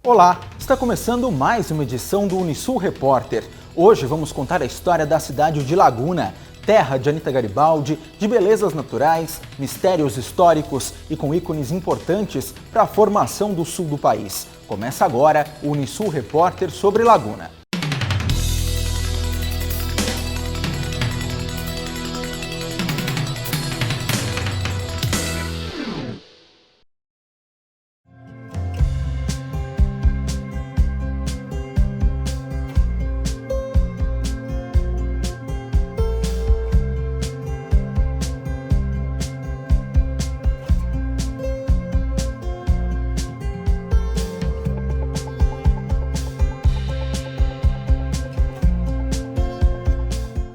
Olá, está começando mais uma edição do Unisul Repórter. Hoje vamos contar a história da cidade de Laguna, terra de Anita Garibaldi, de belezas naturais, mistérios históricos e com ícones importantes para a formação do sul do país. Começa agora o Unisul Repórter sobre Laguna.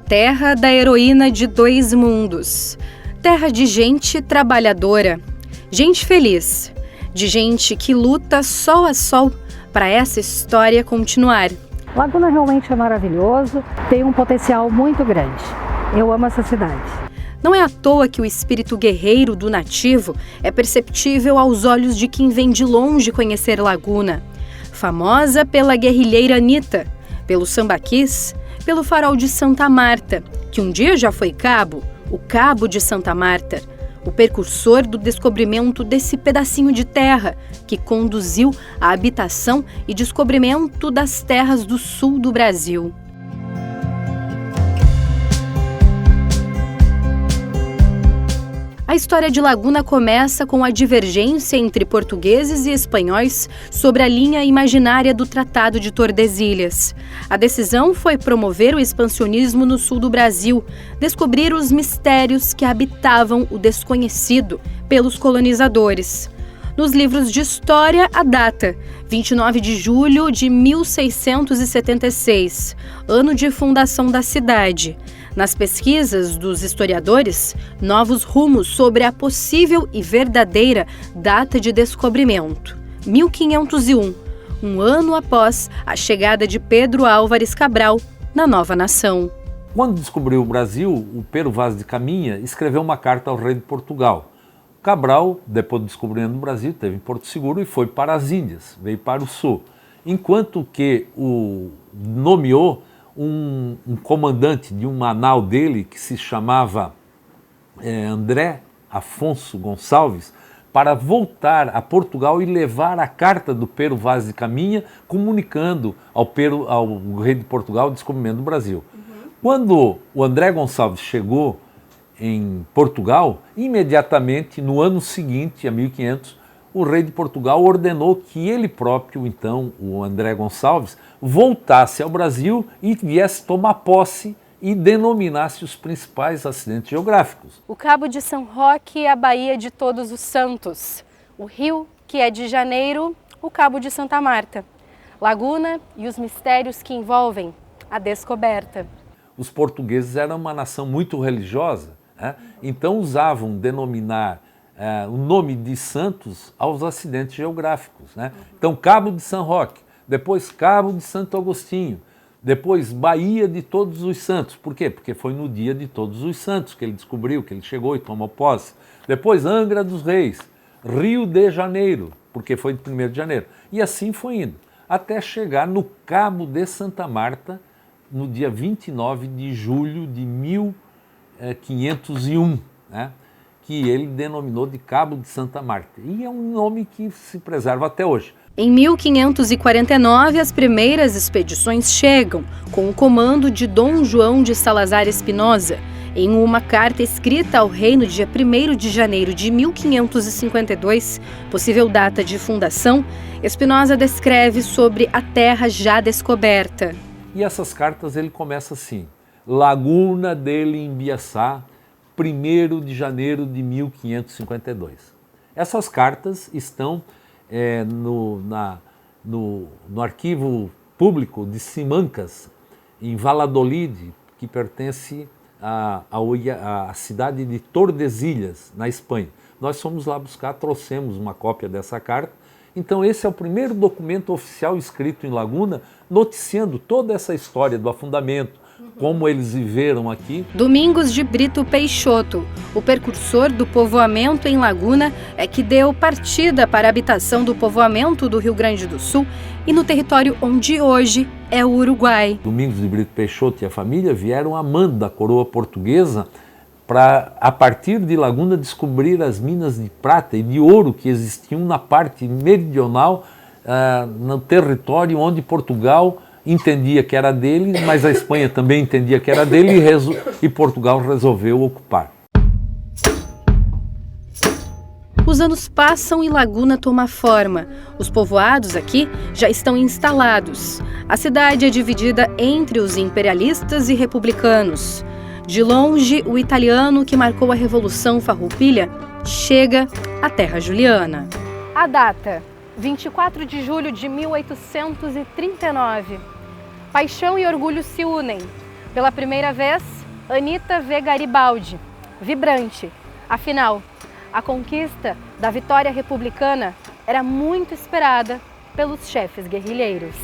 Terra da heroína de dois mundos. Terra de gente trabalhadora, gente feliz, de gente que luta sol a sol para essa história continuar. Laguna realmente é maravilhoso, tem um potencial muito grande. Eu amo essa cidade. Não é à toa que o espírito guerreiro do nativo é perceptível aos olhos de quem vem de longe conhecer Laguna. Famosa pela guerrilheira Anita, pelo sambaquis, pelo farol de Santa Marta, que um dia já foi cabo, o Cabo de Santa Marta, o precursor do descobrimento desse pedacinho de terra que conduziu à habitação e descobrimento das terras do sul do Brasil. A história de Laguna começa com a divergência entre portugueses e espanhóis sobre a linha imaginária do Tratado de Tordesilhas. A decisão foi promover o expansionismo no sul do Brasil, descobrir os mistérios que habitavam o desconhecido pelos colonizadores. Nos livros de história, a data, 29 de julho de 1676, ano de fundação da cidade. Nas pesquisas dos historiadores, novos rumos sobre a possível e verdadeira data de descobrimento. 1501, um ano após a chegada de Pedro Álvares Cabral na nova nação. Quando descobriu o Brasil, o Pero Vaz de Caminha escreveu uma carta ao rei de Portugal. Cabral, depois de descobrir o Brasil, esteve em Porto Seguro e foi para as Índias, veio para o sul. Enquanto que o nomeou um comandante de uma nau dele, que se chamava André Afonso Gonçalves, para voltar a Portugal e levar a carta do Pero Vaz de Caminha, comunicando ao rei de Portugal o descobrimento do Brasil. Quando o André Gonçalves chegou em Portugal, imediatamente, no ano seguinte, a 1500, o rei de Portugal ordenou que ele próprio, então, o André Gonçalves, voltasse ao Brasil e viesse tomar posse e denominasse os principais acidentes geográficos. O Cabo de São Roque é a Baía de Todos os Santos. O Rio, que é de Janeiro, o Cabo de Santa Marta. Laguna e os mistérios que envolvem a descoberta. Os portugueses eram uma nação muito religiosa, né? Então usavam denominar o nome de santos aos acidentes geográficos, né? Então, Cabo de São Roque, depois Cabo de Santo Agostinho, depois Baía de Todos os Santos. Por quê? Porque foi no dia de Todos os Santos que ele descobriu, que ele chegou e tomou posse. Depois Angra dos Reis, Rio de Janeiro, porque foi de 1º de janeiro. E assim foi indo, até chegar no Cabo de Santa Marta, no dia 29 de julho de 1501, né? Que ele denominou de Cabo de Santa Marta. E é um nome que se preserva até hoje. Em 1549, as primeiras expedições chegam com o comando de Dom João de Salazar Espinosa. Em uma carta escrita ao rei no dia 1º de janeiro de 1552, possível data de fundação, Espinosa descreve sobre a terra já descoberta. E essas cartas ele começa assim: Laguna del Imbiaçá, 1º de janeiro de 1552. Essas cartas estão no arquivo público de Simancas, em Valladolid, que pertence à cidade de Tordesilhas, na Espanha. Nós fomos lá buscar, trouxemos uma cópia dessa carta. Então esse é o primeiro documento oficial escrito em Laguna, noticiando toda essa história do afundamento, como eles viveram aqui. Domingos de Brito Peixoto, o precursor do povoamento em Laguna, é que deu partida para a habitação do povoamento do Rio Grande do Sul e no território onde hoje é o Uruguai. Domingos de Brito Peixoto e a família vieram a mando da coroa portuguesa para, a partir de Laguna, descobrir as minas de prata e de ouro que existiam na parte meridional, no território onde Portugal entendia que era dele, mas a Espanha também entendia que era dele e Portugal resolveu ocupar. Os anos passam e Laguna toma forma. Os povoados aqui já estão instalados. A cidade é dividida entre os imperialistas e republicanos. De longe, o italiano que marcou a Revolução Farroupilha chega à terra juliana. A data, 24 de julho de 1839. Paixão e orgulho se unem. Pela primeira vez, Anita vê Garibaldi, vibrante. Afinal, a conquista da vitória republicana era muito esperada pelos chefes guerrilheiros.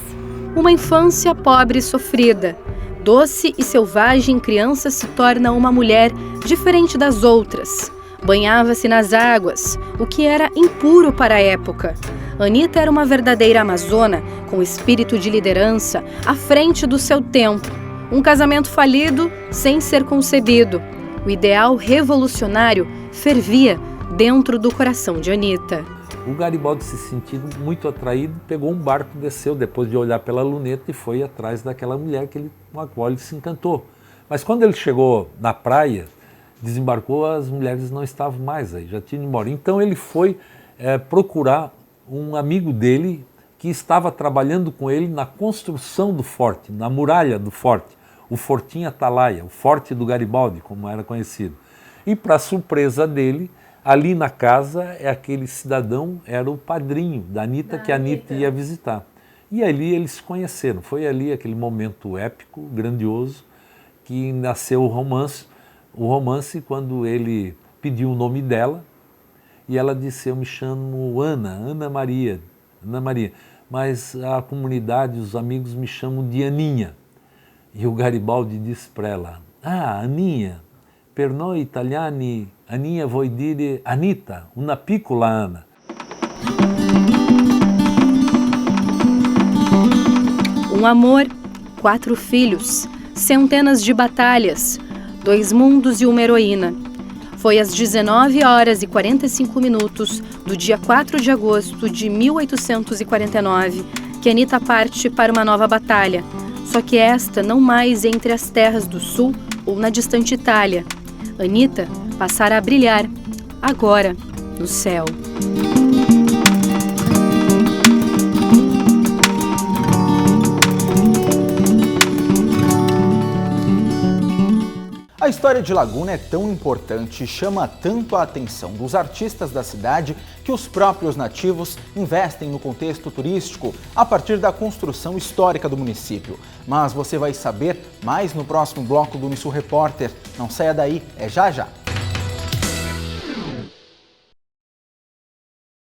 Uma infância pobre e sofrida. Doce e selvagem criança se torna uma mulher diferente das outras. Banhava-se nas águas, o que era impuro para a época. Anita era uma verdadeira amazona, com espírito de liderança, à frente do seu tempo. Um casamento falido sem ser concebido. O ideal revolucionário fervia dentro do coração de Anita. O Garibaldi, se sentindo muito atraído, pegou um barco, desceu depois de olhar pela luneta e foi atrás daquela mulher com a qual ele se encantou. Mas quando ele chegou na praia, desembarcou, as mulheres não estavam mais aí, já tinham ido embora. Então ele foi procurar um amigo dele que estava trabalhando com ele na construção do forte, na muralha do forte, o Fortim Atalaia, o Forte do Garibaldi, como era conhecido. E para surpresa dele, ali na casa, aquele cidadão era o padrinho da Anita, que a Anita ia visitar. E ali eles se conheceram, foi ali aquele momento épico, grandioso, que nasceu o romance quando ele pediu o nome dela, e ela disse: eu me chamo Ana Maria, mas a comunidade, os amigos me chamam de Aninha. E o Garibaldi disse para ela: Aninha, per noi italiani, Aninha vuol dire Anita, una piccola Ana. Um amor, 4 filhos, centenas de batalhas, 2 mundos e uma heroína. Foi às 19h45 do dia 4 de agosto de 1849 que Anita parte para uma nova batalha, só que esta não mais entre as terras do sul ou na distante Itália. Anita passará a brilhar, agora, no céu. A história de Laguna é tão importante e chama tanto a atenção dos artistas da cidade que os próprios nativos investem no contexto turístico a partir da construção histórica do município. Mas você vai saber mais no próximo bloco do Unisul Repórter. Não saia daí, é já já!